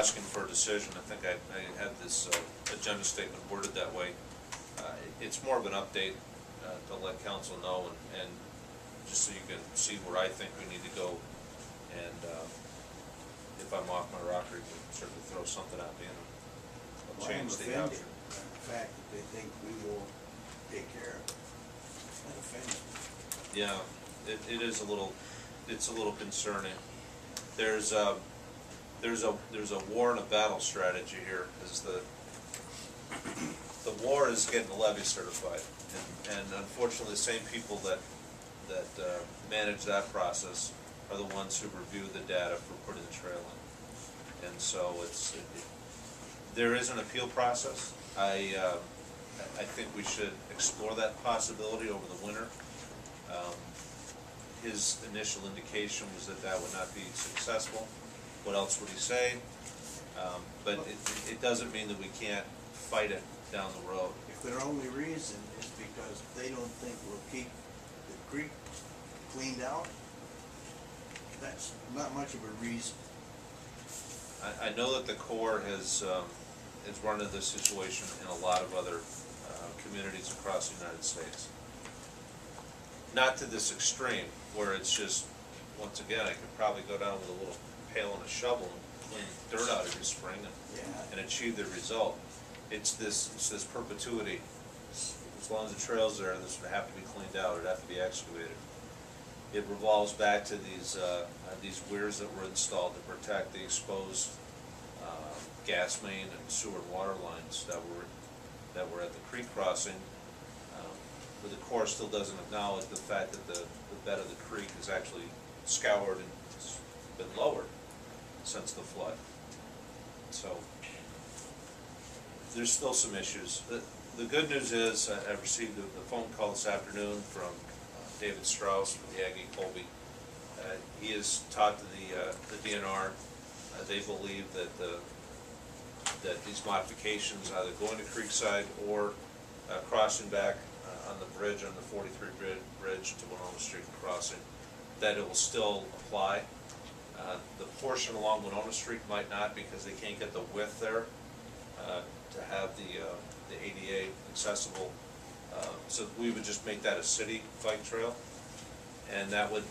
asking for a decision. I think I had this agenda statement worded that way. It's more of an update to let council know, and just so you can see where I think we need to go. And if I'm off my rocker, you can certainly throw something at me and I'll change the option. The fact that they think we will take care of it. That offends me. Yeah, it is a little, it's a little concerning. There's a war and a battle strategy here, because the war is getting the levy certified, and unfortunately the same people that manage that process are the ones who review the data for putting the trail in. And so there is an appeal process. I think we should explore that possibility over the winter. His initial indication was that that would not be successful. What else would he say? But it doesn't mean that we can't fight it down the road. If their only reason is because they don't think we'll keep the creek cleaned out, that's not much of a reason. I know that the Corps has run into this situation in a lot of other communities across the United States. Not to this extreme, where it's just, once again, I could probably go down with a little pail and a shovel and clean dirt out every spring and achieve the result. It's this perpetuity. As long as the trail's there, this would have to be cleaned out. It would have to be excavated. It revolves back to these weirs that were installed to protect the exposed gas main and sewer and water lines that were at the creek crossing. But the Corps still doesn't acknowledge the fact that the bed of the creek is actually scoured and it's been lowered since the flood. So there's still some issues. The good news is I received a phone call this afternoon from David Strauss from the Aggie Colby. He has talked to the DNR. They believe that these modifications, either going to Creekside or crossing back on the bridge, on the 43 bridge to Winona Street crossing, that it will still apply. The portion along Winona Street might not, because they can't get the width there to have the ADA accessible. So we would just make that a city bike trail, and that would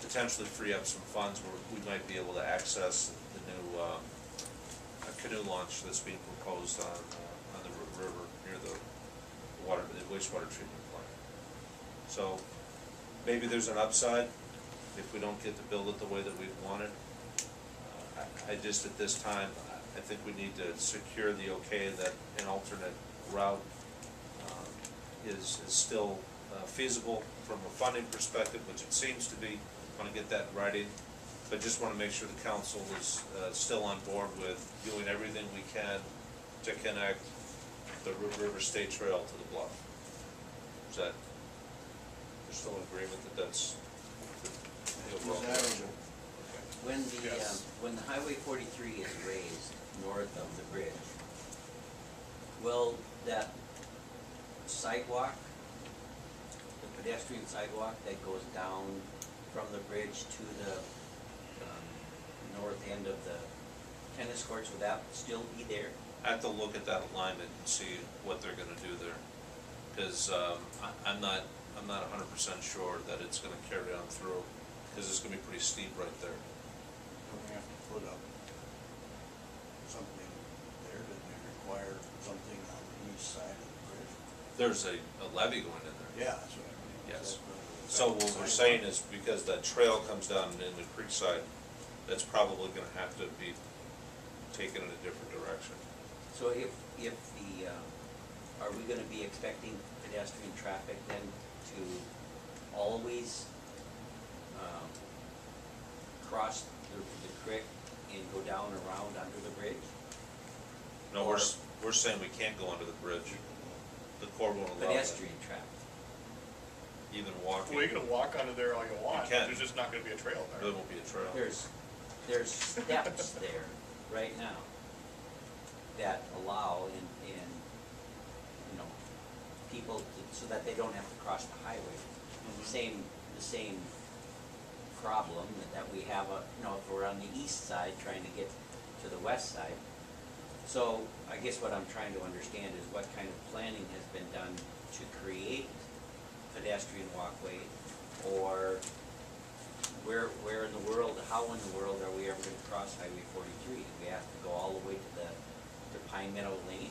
potentially free up some funds where we might be able to access the new canoe launch that's being proposed on the river near the wastewater treatment plant. So maybe there's an upside if we don't get to build it the way that we want it. I just, at this time, I think we need to secure the okay that an alternate route is still feasible from a funding perspective, which it seems to be. I want to get that in writing, but just want to make sure the council is still on board with doing everything we can to connect the River State Trail to the bluff. Is that, there's still an agreement that that's the overall direction? When the Highway 43 is raised north of the bridge, will that sidewalk, the pedestrian sidewalk that goes down from the bridge to the north end of the tennis courts, will that still be there? I have to look at that alignment and see what they're going to do there, because I'm not 100% sure that it's going to carry on through, because it's going to be pretty steep right there. Don't we have to put up something there? Did they require something on the east side of the bridge? There's a levee going in there. Yeah, that's what I mean. Yes. So what we're saying is, because that trail comes down in the creek side, that's probably going to have to be taken in a different direction. So if the, are we going to be expecting pedestrian traffic then to always cross the creek and go down around under the bridge? No, we're saying we can't go under the bridge. The Corps won't allow pedestrian traffic. Even walking. Well, you can walk under there all you want. You can. There's just not going to be a trail there. There won't be a trail. There's steps there right now that allow in you know, people so that they don't have to cross the highway. Mm-hmm. The same problem that we have, you know, if we're on the east side trying to get to to the west side. So I guess what I'm trying to understand is what kind of planning has been done to create pedestrian walkway, or where in the world, how in the world are we ever gonna cross Highway 43? Do we have to go all the way to Pine Meadow Lane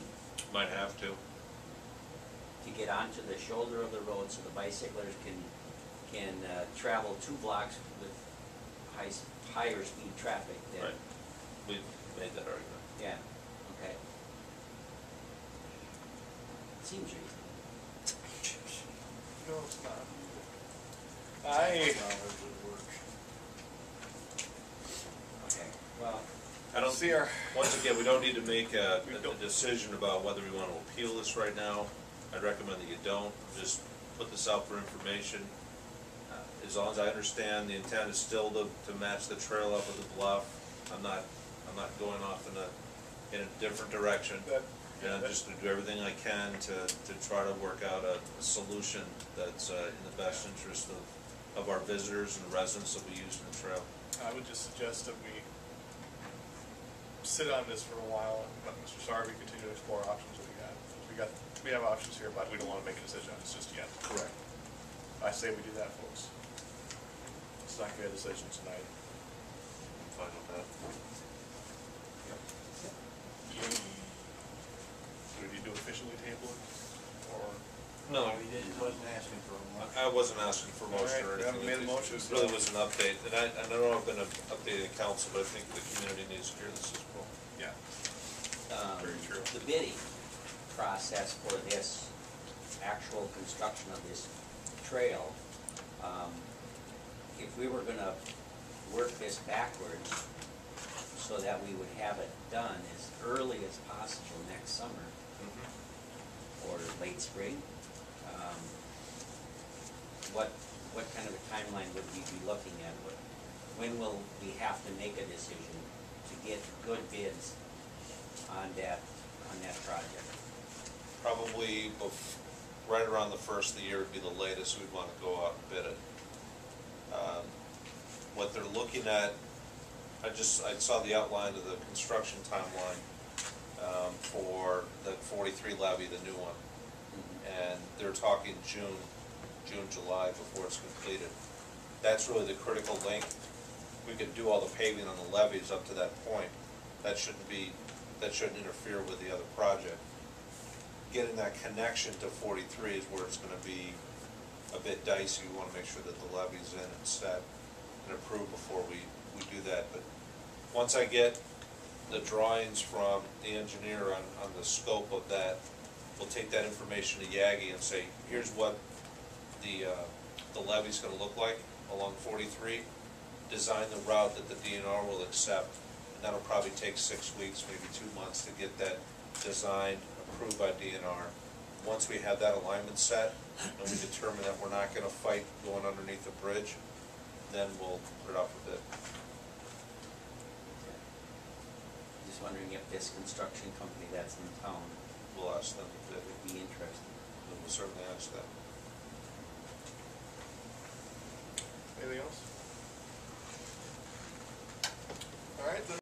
Might have to. to get onto the shoulder of the road so the bicyclers can travel 2 blocks with higher speed traffic than? Right. We made that argument. Yeah, okay. Seems reasonable. No, it's not. That's not as it works. Okay, well, I don't See our- once again, we don't need to make a We don't. decision about whether we want to appeal this right now. I'd recommend that you don't, just put this out for information. As long as I understand, the intent is still to match the trail up of the bluff. I'm not going off in a different direction. And I'm just gonna do everything I can to try to work out a solution that's in the best interest of our visitors and the residents that we use in the trail. I would just suggest that we sit on this for a while and let Mr. Sarvey continue to explore options that we got. We have options here, but we don't want to make a decision on this just yet. Correct. I say we do that, folks. It's not gonna be a decision tonight. I'm fine with that. Do we need to officially table it, or? No, Wasn't asking for a motion. I wasn't asking for motion or All right, we haven't anything. made a motion, It really so- was an update, and I know I've been updating the council, but I think the community needs to hear this as well. Yeah. Very true. the bidding process for this actual construction of this trail, if we were gonna work this backwards so that we would have it done as early as possible next summer or late spring, what kind of a timeline would we be looking at? When will we have to make a decision to get good bids on that project? Probably right around the first of the year would be the latest we'd want to go out and bid it. What they're looking at, I saw the outline of the construction timeline for the 43 levy, the new one. And they're talking June, July before it's completed. That's really the critical link. We could do all the paving on the levees up to that point. That shouldn't interfere with the other project. Getting that connection to 43 is where it's gonna be a bit dicey. We wanna make sure that the levee's in and set and approved before we do that. But once I get the drawings from the engineer on the scope of that, we'll take that information to Yagi and say, here's what the levee's gonna look like along 43. Design the route that the DNR will accept, and that'll probably take 6 weeks, maybe 2 months to get that designed, approved by DNR. Once we have that alignment set, and we determine that we're not gonna fight going underneath the bridge, then we'll put it up for bid. Just wondering if this construction company that's in town We'll ask them if they would be interested. we'll certainly ask that. Anything else? All right, then.